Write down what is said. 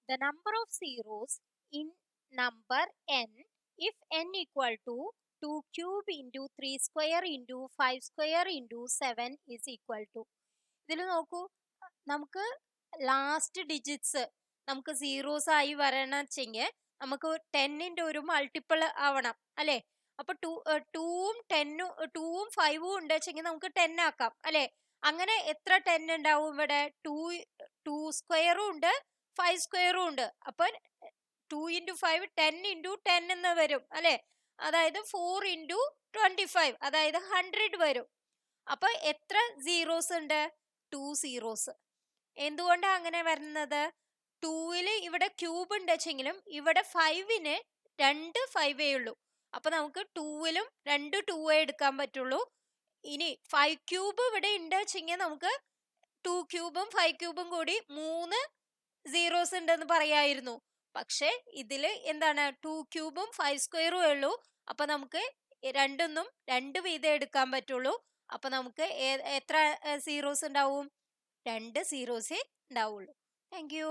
the number of zeros in number n if n equal to 2 cube into 3 square into 5 square into 7 is equal to. ഇതിൽ നോക്കൂ, നമുക്ക് last digits നമുക്ക് zeros ആയി വരണമെങ്കിൽ നമുക്ക് 10ന്റെ ഒരു മൾട്ടിപ്പിൾ ആവണം അല്ലെ. അപ്പൊ 2ഉം 10ഉം 2ഉം 5ഉം ഉണ്ട് വെച്ചെങ്കിൽ നമുക്ക് 10 ആക്കാം അല്ലെ. അങ്ങനെ എത്ര 10 ഉണ്ടാവും ഇവിടെ? 2 സ്ക്വയറും ഉണ്ട് 5 സ്ക്വയറും ഉണ്ട്. അപ്പൊ 2 into 5 10 into 10 എന്ന് വരും അല്ലെ. അതായത് 4 into 25 അതായത് 100 വരും. അപ്പൊ എത്ര സീറോസ് ഉണ്ട്? 2 സീറോസ്. എന്തുകൊണ്ടാണ് അങ്ങനെ വരുന്നത്? 2ല് ഇവിടെ ക്യൂബ് ഉണ്ട് വെച്ചെങ്കിലും ഇവിടെ 5ന് 2 5 ഉള്ളൂ. അപ്പൊ നമുക്ക് 2ലും 2 2 എടുക്കാൻ പറ്റുള്ളൂ. ഇനി 5 ക്യൂബ് ഇവിടെ ഉണ്ട് വെച്ചെങ്കിൽ നമുക്ക് 2 ക്യൂബും 5 ക്യൂബും കൂടി 3 സീറോസ് ഉണ്ടെന്ന് പറയായിരുന്നു. പക്ഷെ ഇതില് എന്താണ്? 2 ക്യൂബും 5 സ്ക്വയറും ഉള്ളൂ. അപ്പൊ നമുക്ക് രണ്ടൊന്നും 2 വീതം എടുക്കാൻ പറ്റുള്ളൂ. അപ്പൊ നമുക്ക് എത്ര സീറോസ് ഉണ്ടാവും? 2 സീറോസേ ഉണ്ടാവുള്ളൂ. Thank you.